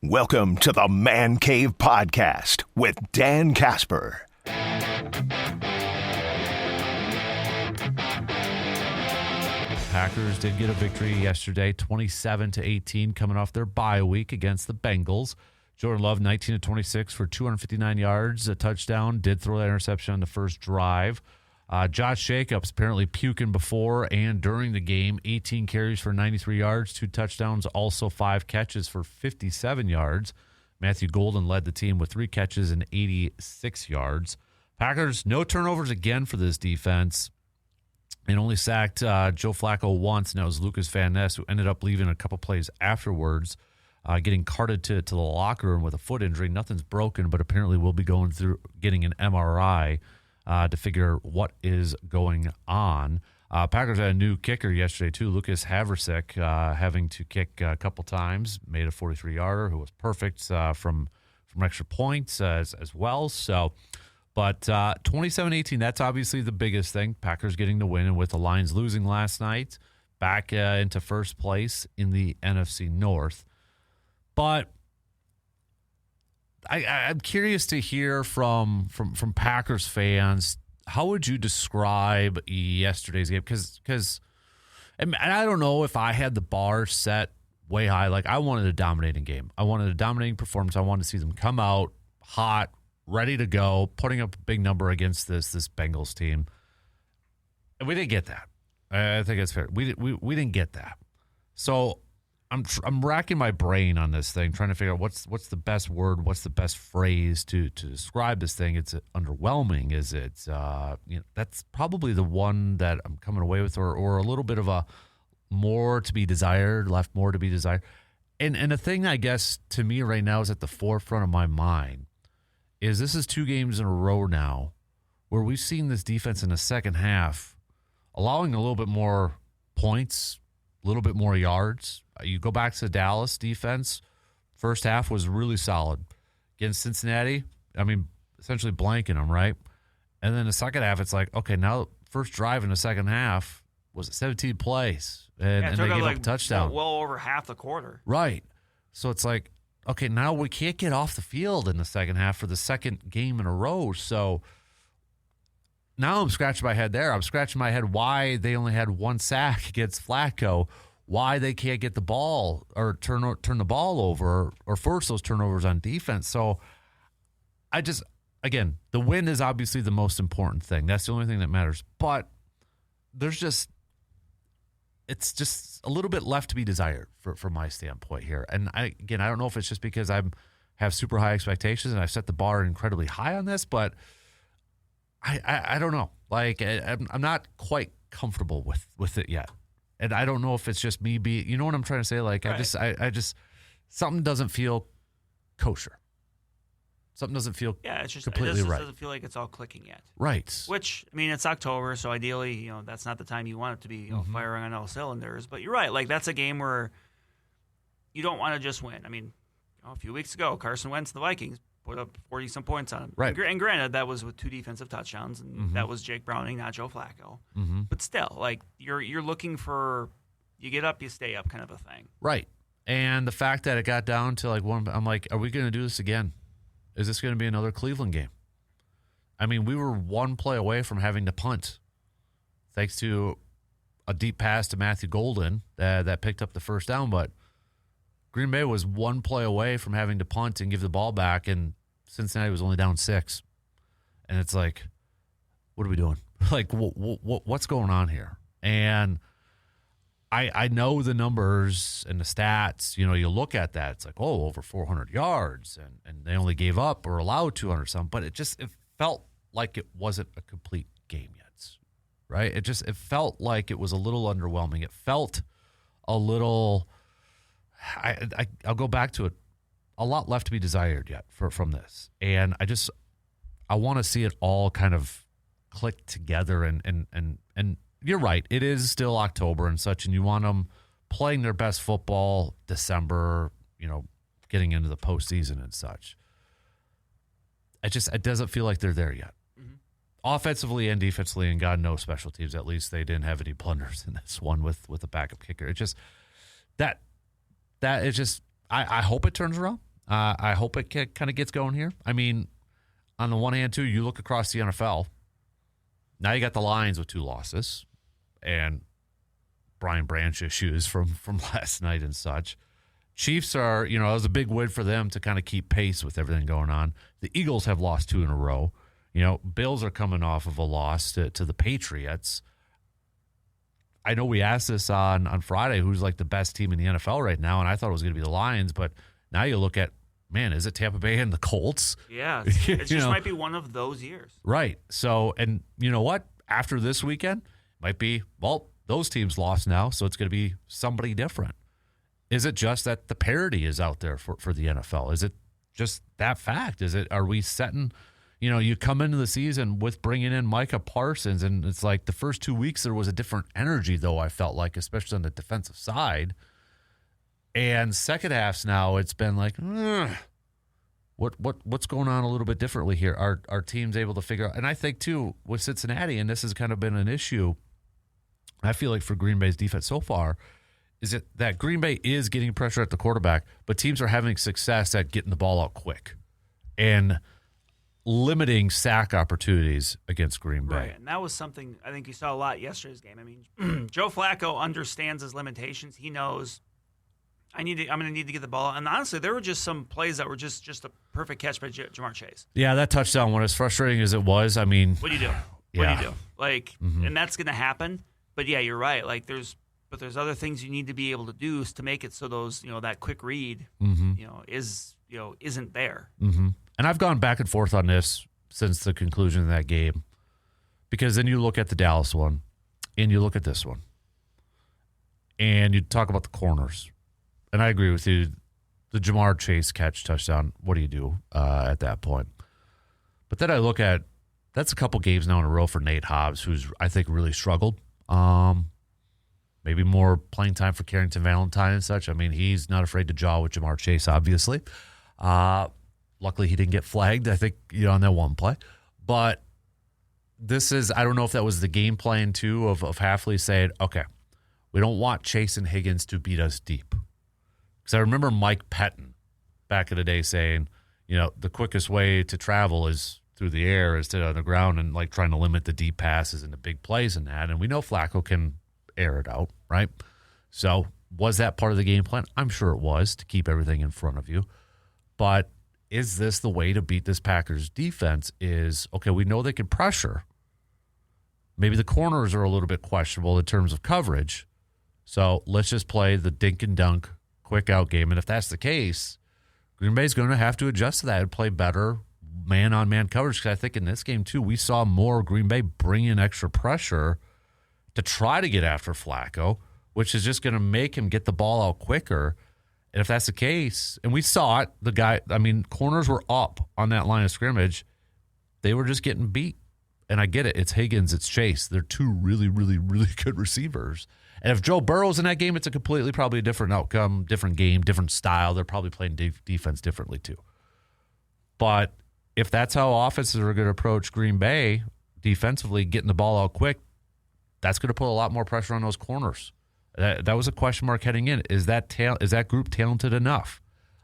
Welcome to the Man Cave Podcast with Dan Casper. Packers did get a victory yesterday, 27-18, coming off their bye week against the Bengals. Jordan Love, 19-26 for 259 yards, a touchdown, did throw that interception on the first drive. Josh Jacobs apparently puking before and during the game, 18 carries for 93 yards, 2 touchdowns, also 5 catches for 57 yards. Matthew Golden led the team with 3 catches and 86 yards. Packers, no turnovers again for this defense, and only sacked Joe Flacco once, and that was Lucas Van Ness, who ended up leaving a couple plays afterwards, getting carted to the locker room with a foot injury. Nothing's broken, but apparently will be going through getting an MRI to figure what is going on. Packers had a new kicker yesterday, too. Lucas Havrisek having to kick a couple times, made a 43-yarder who was perfect from extra points as well. So, but 27-18, that's obviously the biggest thing. Packers getting the win, and with the Lions losing last night, back into first place in the NFC North. But I'm curious to hear from Packers fans. How would you describe yesterday's game? Because and I don't know if I had the bar set way high. Like, I wanted a dominating game. I wanted a dominating performance. I wanted to see them come out hot, ready to go, putting up a big number against this Bengals team. And we didn't get that. I think it's fair. We didn't get that. So I'm racking my brain on this thing, trying to figure out what's the best word, what's the best phrase to describe this thing. It's underwhelming. Is it? That's probably the one that I'm coming away with, or a little bit of a more to be desired, left more to be desired. And the thing, I guess, to me right now is at the forefront of my mind is this is 2 games in a row now where we've seen this defense in the second half allowing a little bit more points, a little bit more yards. You go back to the Dallas defense, first half was really solid. Against Cincinnati, I mean, essentially blanking them, right? And then the second half, it's like, okay, now first drive in the second half was 17 plays, and they gave up a touchdown. Well over half the quarter. Right. So it's like, okay, now we can't get off the field in the second half for the second game in a row. So now I'm scratching my head there. I'm scratching my head why they only had 1 sack against Flacco, why they can't get the ball or turn the ball over or force those turnovers on defense. So again, the win is obviously the most important thing. That's the only thing that matters. But it's just a little bit left to be desired from my standpoint here. And I don't know if it's just because I have super high expectations and I've set the bar incredibly high on this, but I don't know. Like, I'm not quite comfortable with it yet. And I don't know if it's just me being, you know what I'm trying to say? Like, right. I just, something doesn't feel kosher. Something doesn't feel completely right. It doesn't feel like it's all clicking yet. Right. Which, I mean, it's October, so ideally, that's not the time you want it to be firing on all cylinders. But you're right. Like, that's a game where you don't want to just win. I mean, a few weeks ago, Carson Wentz, the Vikings, put up 40-some points on him. Right. And granted, that was with 2 defensive touchdowns, and that was Jake Browning, not Joe Flacco. Mm-hmm. But still, like, you're looking for, you get up, you stay up kind of a thing. Right. And the fact that it got down to, like, one, I'm like, are we going to do this again? Is this going to be another Cleveland game? I mean, we were 1 play away from having to punt, thanks to a deep pass to Matthew Golden that picked up the first down, but Green Bay was 1 play away from having to punt and give the ball back, and Cincinnati was only down 6. And it's like, what are we doing? Like, what's going on here? And I know the numbers and the stats. You look at that. It's like, over 400 yards, and they only gave up or allowed 200 something. But it felt like it wasn't a complete game yet, right? It felt like it was a little underwhelming. It felt a little. I'll go back to it. A lot left to be desired yet from this, and I want to see it all kind of click together. And you're right, it is still October and such, and you want them playing their best football December. Getting into the postseason and such. It doesn't feel like they're there yet, offensively and defensively, and God knows special teams. At least they didn't have any blunders in this one with a backup kicker. It just that is just. I hope it turns around. I hope it kind of gets going here. I mean, on the one hand, too, you look across the NFL. Now you got the Lions with 2 losses and Brian Branch issues from last night and such. Chiefs are, it was a big win for them to kind of keep pace with everything going on. The Eagles have lost 2 in a row. Bills are coming off of a loss to the Patriots. I know we asked this on Friday, who's like the best team in the NFL right now, and I thought it was going to be the Lions, but now you look at, man, is it Tampa Bay and the Colts? Yeah, it just might be one of those years. Right. So, and you know what? After this weekend, might be, well, those teams lost now, so it's going to be somebody different. Is it just that the parity is out there for the NFL? Is it just that fact? Are we setting, you come into the season with bringing in Micah Parsons, and it's like the first 2 weeks there was a different energy, though, I felt like, especially on the defensive side. And second halves now, it's been like, what's going on a little bit differently here? Are teams able to figure out? And I think, too, with Cincinnati, and this has kind of been an issue, I feel like for Green Bay's defense so far, is it that Green Bay is getting pressure at the quarterback, but teams are having success at getting the ball out quick and limiting sack opportunities against Green Bay. Right, and that was something I think you saw a lot yesterday's game. I mean, Joe Flacco understands his limitations. He knows I'm going to need to get the ball out. And honestly, there were just some plays that were just a perfect catch by Jamar Chase. Yeah, that touchdown one, as frustrating as it was, I mean, what do you do? What do you do? Like, and that's going to happen. But yeah, you're right. Like, there's other things you need to be able to do to make it so those, that quick read, isn't there. Mm-hmm. And I've gone back and forth on this since the conclusion of that game, because then you look at the Dallas one and you look at this one and you talk about the corners. And I agree with you. The Jamar Chase catch touchdown, what do you do at that point? But then I look at, that's a couple games now in a row for Nate Hobbs, who's, I think, really struggled. Maybe more playing time for Carrington Valentine and such. I mean, he's not afraid to jaw with Jamar Chase, obviously. Luckily, he didn't get flagged, I think, on that one play. But this is, I don't know if that was the game plan, too, of Hafley saying, okay, we don't want Chase and Higgins to beat us deep. Because I remember Mike Pettin back in the day saying, the quickest way to travel is through the air instead of on the ground, and like trying to limit the deep passes and the big plays and that. And we know Flacco can air it out, right? So was that part of the game plan? I'm sure it was, to keep everything in front of you. But is this the way to beat this Packers defense? Is, okay, we know they can pressure. Maybe the corners are a little bit questionable in terms of coverage. So let's just play the dink and dunk quick out game. And if that's the case, Green Bay's going to have to adjust to that and play better man-on-man coverage. Because I think in this game, too, we saw more Green Bay bring in extra pressure to try to get after Flacco, which is just going to make him get the ball out quicker. And if that's the case, and we saw it, corners were up on that line of scrimmage. They were just getting beat. And I get it. It's Higgins, it's Chase. They're two really, really, really good receivers. And if Joe Burrow's in that game, it's probably a different outcome, different game, different style. They're probably playing defense differently too. But if that's how offenses are going to approach Green Bay defensively, getting the ball out quick, that's going to put a lot more pressure on those corners. That was a question mark heading in. Is that group talented enough?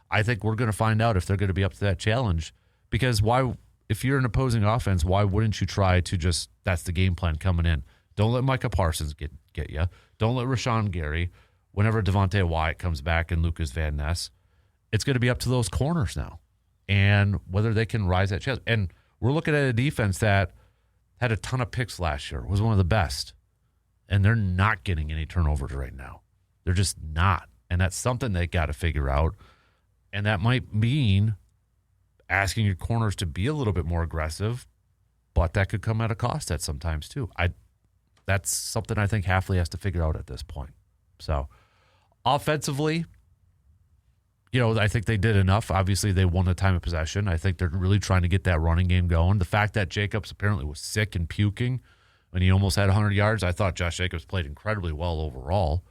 I think we're going to find out if they're going to be up to that challenge. Because if you're an opposing offense, why wouldn't you try to just, that's the game plan coming in. Don't let Micah Parsons get you. Don't let Rashawn Gary. Whenever Devontae Wyatt comes back and Lucas Van Ness, it's going to be up to those corners now. And whether they can rise that challenge. And we're looking at a defense that had a ton of picks last year, was one of the best. And they're not getting any turnovers right now. They're just not. And that's something they got to figure out. And that might mean asking your corners to be a little bit more aggressive, but that could come at a cost at sometimes too. That's something I think Hafley has to figure out at this point. So offensively, I think they did enough. Obviously, they won the time of possession. I think they're really trying to get that running game going. The fact that Jacobs apparently was sick and puking when he almost had 100 yards, I thought Josh Jacobs played incredibly well overall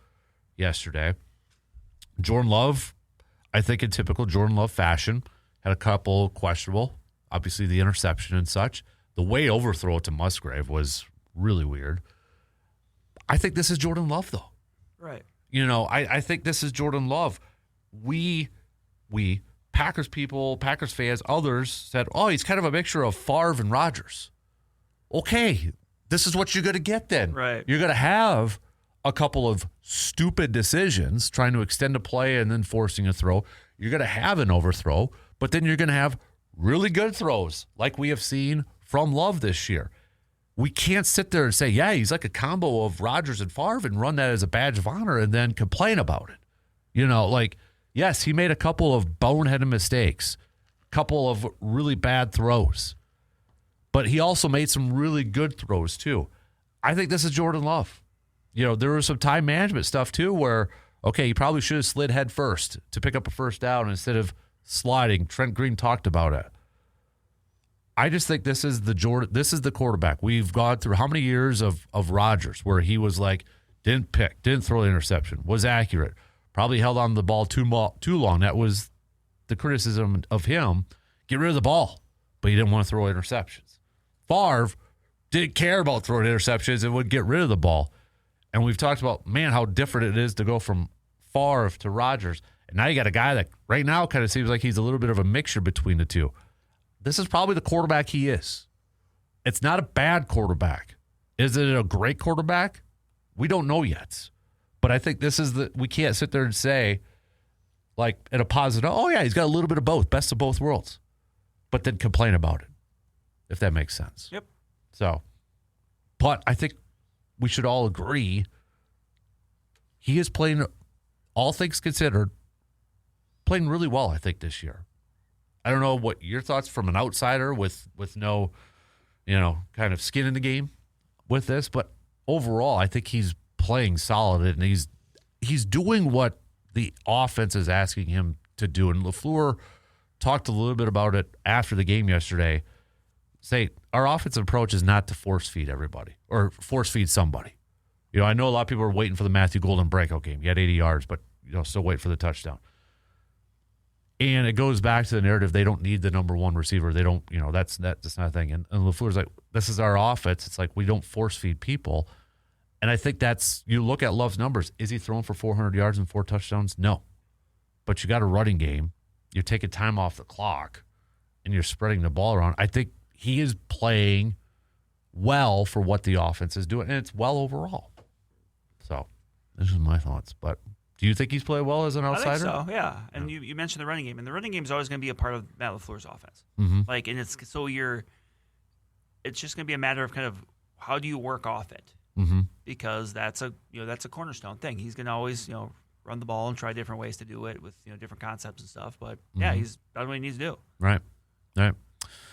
yesterday. Jordan Love, I think in typical Jordan Love fashion, had a couple questionable, obviously the interception and such. The way overthrow to Musgrave was really weird. I think this is Jordan Love, though. Right. I think this is Jordan Love. We Packers people, Packers fans, others said, oh, he's kind of a mixture of Favre and Rodgers. Okay, this is what you're going to get then. Right. You're going to have a couple of stupid decisions, trying to extend a play and then forcing a throw. You're going to have an overthrow, but then you're going to have really good throws like we have seen from Love this year. We can't sit there and say, yeah, he's like a combo of Rodgers and Favre and run that as a badge of honor and then complain about it. You know, like, yes, he made a couple of boneheaded mistakes, a couple of really bad throws, but he also made some really good throws too. I think this is Jordan Love. You know, there was some time management stuff too where, okay, he probably should have slid head first to pick up a first down instead of sliding. Trent Green talked about it. I just think this is the quarterback. We've gone through how many years of Rodgers where he was like, didn't pick, didn't throw the interception, was accurate, probably held on the ball too long. That was the criticism of him. Get rid of the ball, but he didn't want to throw interceptions. Favre didn't care about throwing interceptions and would get rid of the ball. And we've talked about, man, how different it is to go from Favre to Rodgers. And now you got a guy that right now kind of seems like he's a little bit of a mixture between the two. This is probably the quarterback he is. It's not a bad quarterback. Is it a great quarterback? We don't know yet. But I think we can't sit there and say, like, in a positive, oh, yeah, he's got a little bit of both, best of both worlds, but then complain about it, if that makes sense. Yep. So, but I think we should all agree he is playing, all things considered, playing really well, I think, this year. I don't know what your thoughts from an outsider with no, kind of skin in the game with this, but overall, I think he's playing solid and he's doing what the offense is asking him to do. And LaFleur talked a little bit about it after the game yesterday. Say our offensive approach is not to force feed everybody or force feed somebody. I know a lot of people are waiting for the Matthew Golden breakout game. He had 80 yards, but still wait for the touchdown. And it goes back to the narrative. They don't need the number one receiver. They don't, that's not a thing. And LaFleur's like, this is our offense. It's like we don't force feed people. And I think you look at Love's numbers. Is he throwing for 400 yards and 4 touchdowns? No. But you got a running game. You're taking time off the clock, and you're spreading the ball around. I think he is playing well for what the offense is doing, and it's well overall. So this is my thoughts. But do you think he's played well as an outsider? I think so, yeah. And you mentioned the running game, and the running game is always going to be a part of Matt LaFleur's offense. Mm-hmm. It's just going to be a matter of kind of how do you work off it, mm-hmm. because that's a cornerstone thing. He's going to always run the ball and try different ways to do it with different concepts and stuff. But yeah, mm-hmm. he's done what he needs to do. Right.